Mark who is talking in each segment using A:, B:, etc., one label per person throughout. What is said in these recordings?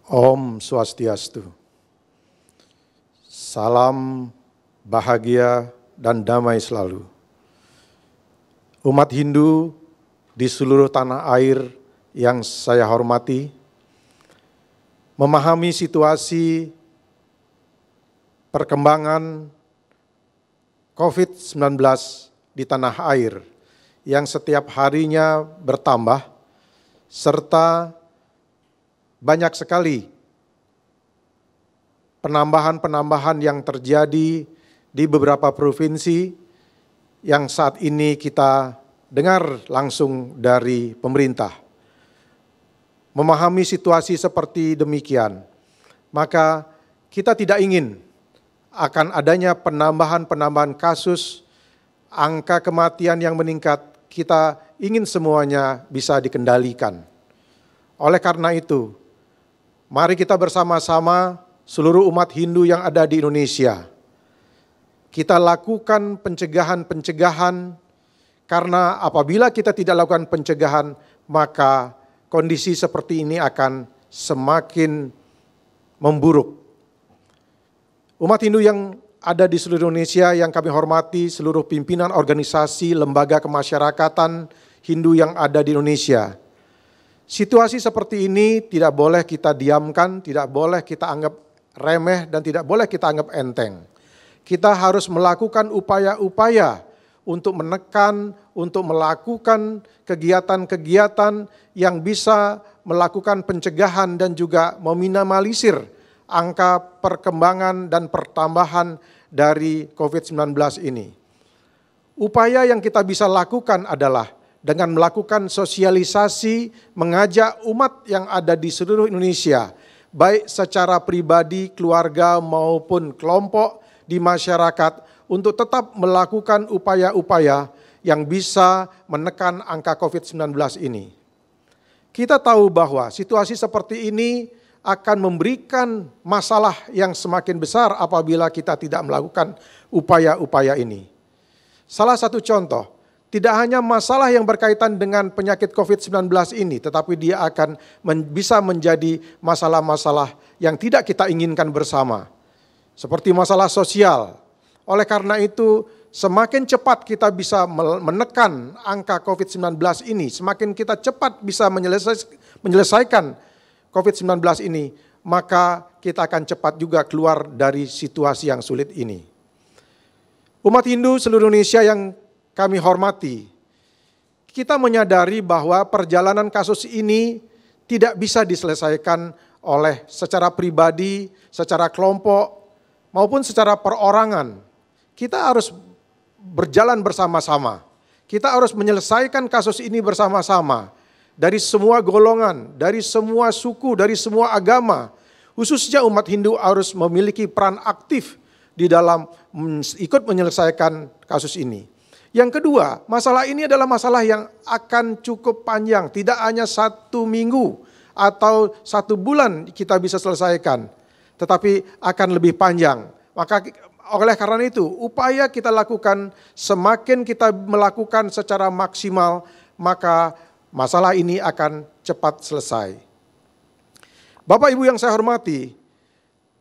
A: Om Swastiastu. Salam bahagia dan damai selalu. Umat Hindu di seluruh tanah air yang saya hormati, memahami situasi perkembangan COVID-19 di tanah air yang setiap harinya bertambah, serta banyak sekali penambahan-penambahan yang terjadi di beberapa provinsi yang saat ini kita dengar langsung dari pemerintah. Memahami situasi seperti demikian, maka kita tidak ingin akan adanya penambahan-penambahan kasus, angka kematian yang meningkat, kita ingin semuanya bisa dikendalikan. Oleh karena itu, mari kita bersama-sama seluruh umat Hindu yang ada di Indonesia, kita lakukan pencegahan-pencegahan, karena apabila kita tidak lakukan pencegahan, maka kondisi seperti ini akan semakin memburuk. Umat Hindu yang ada di seluruh Indonesia yang kami hormati, seluruh pimpinan organisasi, lembaga kemasyarakatan Hindu yang ada di Indonesia. Situasi seperti ini tidak boleh kita diamkan, tidak boleh kita anggap remeh, dan tidak boleh kita anggap enteng. Kita harus melakukan upaya-upaya untuk menekan, untuk melakukan kegiatan-kegiatan yang bisa melakukan pencegahan dan juga meminimalisir angka perkembangan dan pertambahan dari COVID-19 ini. Upaya yang kita bisa lakukan adalah dengan melakukan sosialisasi, mengajak umat yang ada di seluruh Indonesia, baik secara pribadi, keluarga maupun kelompok di masyarakat, untuk tetap melakukan upaya-upaya yang bisa menekan angka COVID-19 ini. Kita tahu bahwa situasi seperti ini akan memberikan masalah yang semakin besar apabila kita tidak melakukan upaya-upaya ini. Salah satu contoh, tidak hanya masalah yang berkaitan dengan penyakit COVID-19 ini, tetapi dia akan bisa menjadi masalah-masalah yang tidak kita inginkan bersama. Seperti masalah sosial. Oleh karena itu, semakin cepat kita bisa menekan angka COVID-19 ini, semakin kita cepat bisa menyelesaikan COVID-19 ini, maka kita akan cepat juga keluar dari situasi yang sulit ini. Umat Hindu seluruh Indonesia yang kami hormati, kita menyadari bahwa perjalanan kasus ini tidak bisa diselesaikan oleh secara pribadi, secara kelompok, maupun secara perorangan. Kita harus berjalan bersama-sama. Kita harus menyelesaikan kasus ini bersama-sama. Dari semua golongan, dari semua suku, dari semua agama. Khususnya umat Hindu harus memiliki peran aktif di dalam ikut menyelesaikan kasus ini. Yang kedua, masalah ini adalah masalah yang akan cukup panjang. Tidak hanya 1 minggu atau 1 bulan kita bisa selesaikan, tetapi akan lebih panjang. Maka oleh karena itu, upaya kita lakukan, semakin kita melakukan secara maksimal, maka masalah ini akan cepat selesai. Bapak Ibu yang saya hormati,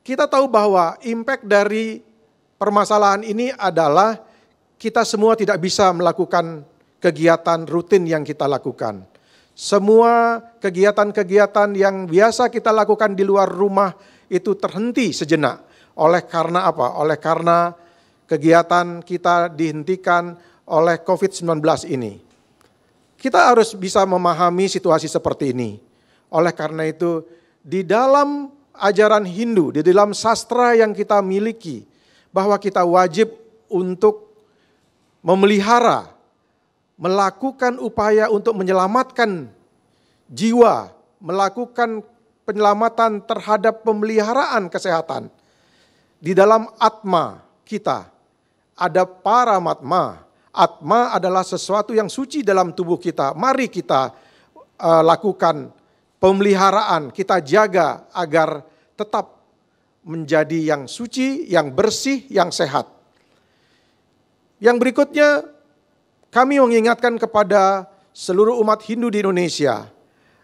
A: kita tahu bahwa impact dari permasalahan ini adalah kita semua tidak bisa melakukan kegiatan rutin yang kita lakukan. Semua kegiatan-kegiatan yang biasa kita lakukan di luar rumah itu terhenti sejenak. Oleh karena apa? Oleh karena kegiatan kita dihentikan oleh COVID-19 ini. Kita harus bisa memahami situasi seperti ini. Oleh karena itu, di dalam ajaran Hindu, di dalam sastra yang kita miliki, bahwa kita wajib untuk memelihara, melakukan upaya untuk menyelamatkan jiwa, melakukan penyelamatan terhadap pemeliharaan kesehatan. Di dalam atma kita ada paramatma. Atma adalah sesuatu yang suci dalam tubuh kita. Mari kita lakukan pemeliharaan, kita jaga agar tetap menjadi yang suci, yang bersih, yang sehat. Yang berikutnya, kami mengingatkan kepada seluruh umat Hindu di Indonesia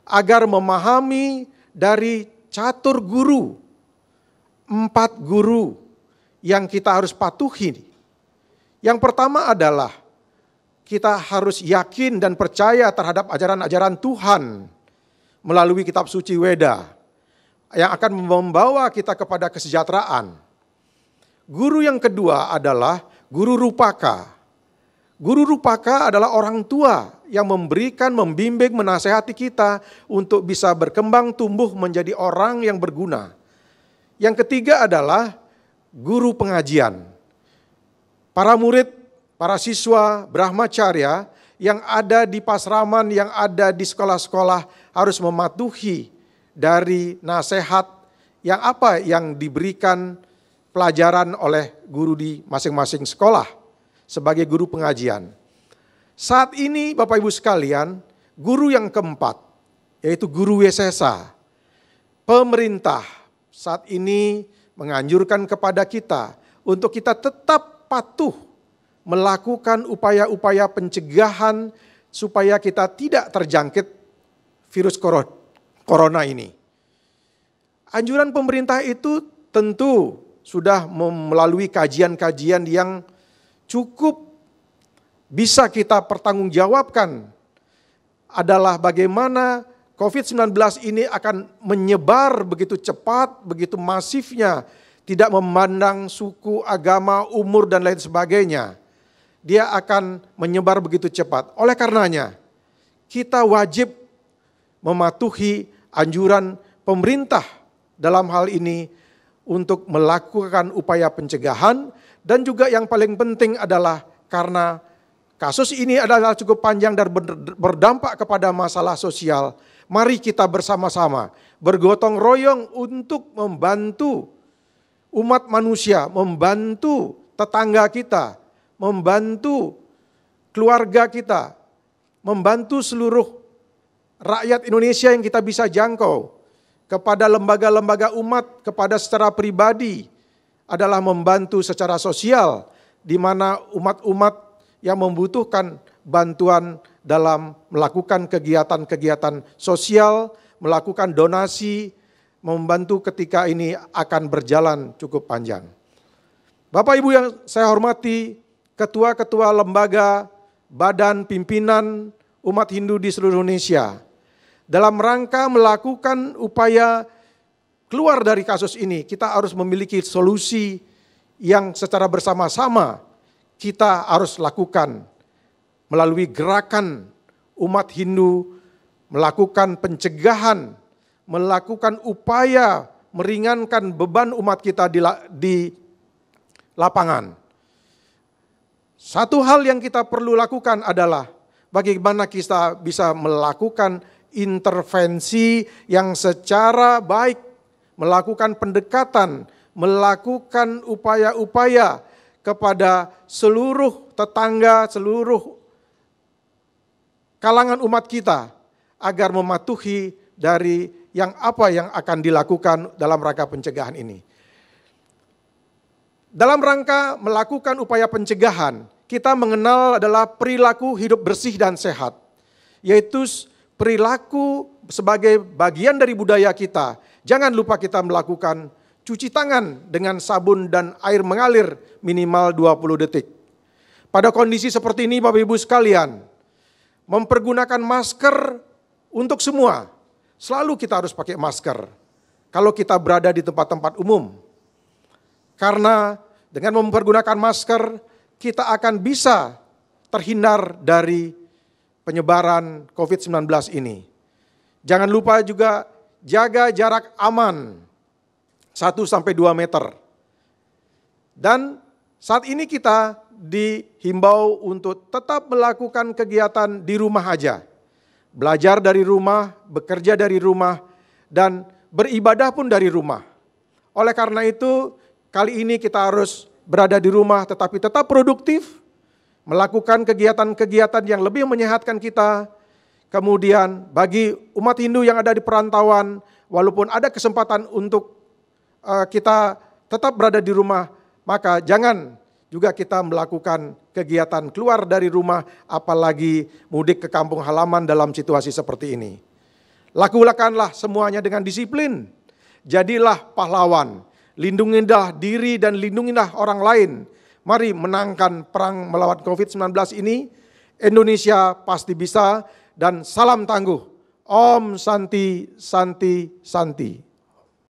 A: agar memahami dari catur guru, 4 guru yang kita harus patuhi. Yang pertama adalah kita harus yakin dan percaya terhadap ajaran-ajaran Tuhan melalui kitab suci Weda yang akan membawa kita kepada kesejahteraan. Guru yang kedua adalah guru rupaka. Guru rupaka adalah orang tua yang memberikan, membimbing, menasehati kita untuk bisa berkembang tumbuh menjadi orang yang berguna. Yang ketiga adalah guru pengajian. Para murid, para siswa Brahmacharya yang ada di pasraman, yang ada di sekolah-sekolah harus mematuhi dari nasihat yang diberikan pelajaran oleh guru di masing-masing sekolah sebagai guru pengajian. Saat ini Bapak Ibu sekalian, guru yang keempat yaitu guru Wesesa. Pemerintah saat ini menganjurkan kepada kita untuk kita tetap patuh melakukan upaya-upaya pencegahan supaya kita tidak terjangkit virus corona ini. Anjuran pemerintah itu tentu sudah melalui kajian-kajian yang cukup bisa kita pertanggungjawabkan adalah bagaimana COVID-19 ini akan menyebar begitu cepat, begitu masifnya, tidak memandang suku, agama, umur, dan lain sebagainya. Dia akan menyebar begitu cepat. Oleh karenanya, kita wajib mematuhi anjuran pemerintah dalam hal ini untuk melakukan upaya pencegahan, dan juga yang paling penting adalah karena kasus ini adalah cukup panjang dan berdampak kepada masalah sosial, mari kita bersama-sama bergotong royong untuk membantu umat manusia, membantu tetangga kita, membantu keluarga kita, membantu seluruh rakyat Indonesia yang kita bisa jangkau, kepada lembaga-lembaga umat, kepada secara pribadi adalah membantu secara sosial, di mana umat-umat yang membutuhkan bantuan dalam melakukan kegiatan-kegiatan sosial, melakukan donasi, membantu ketika ini akan berjalan cukup panjang. Bapak Ibu yang saya hormati, ketua-ketua lembaga, badan pimpinan umat Hindu di seluruh Indonesia, dalam rangka melakukan upaya keluar dari kasus ini, kita harus memiliki solusi yang secara bersama-sama kita harus lakukan melalui gerakan umat Hindu, melakukan pencegahan, melakukan upaya meringankan beban umat kita di lapangan. Satu hal yang kita perlu lakukan adalah bagaimana kita bisa melakukan intervensi yang secara baik, melakukan pendekatan, melakukan upaya-upaya kepada seluruh tetangga, seluruh kalangan umat kita agar mematuhi dari yang akan dilakukan dalam rangka pencegahan ini. Dalam rangka melakukan upaya pencegahan, kita mengenal adalah perilaku hidup bersih dan sehat, yaitu perilaku sebagai bagian dari budaya kita. Jangan lupa kita melakukan cuci tangan dengan sabun dan air mengalir minimal 20 detik. Pada kondisi seperti ini Bapak Ibu sekalian, mempergunakan masker untuk semua. Selalu kita harus pakai masker kalau kita berada di tempat-tempat umum. Karena dengan mempergunakan masker, kita akan bisa terhindar dari penyebaran COVID-19 ini. Jangan lupa juga jaga jarak aman 1-2 meter. Dan saat ini kita dihimbau untuk tetap melakukan kegiatan di rumah aja. Belajar dari rumah, bekerja dari rumah, dan beribadah pun dari rumah. Oleh karena itu, kali ini kita harus berada di rumah tetapi tetap produktif, melakukan kegiatan-kegiatan yang lebih menyehatkan kita. Kemudian bagi umat Hindu yang ada di perantauan, walaupun ada kesempatan untuk kita tetap berada di rumah, maka jangan juga kita melakukan kegiatan keluar dari rumah, apalagi mudik ke kampung halaman dalam situasi seperti ini. Lakukanlah semuanya dengan disiplin. Jadilah pahlawan, lindungilah diri dan lindungilah orang lain. Mari menangkan perang melawan COVID-19 ini. Indonesia pasti bisa, dan salam tangguh. Om Santi Santi Santi.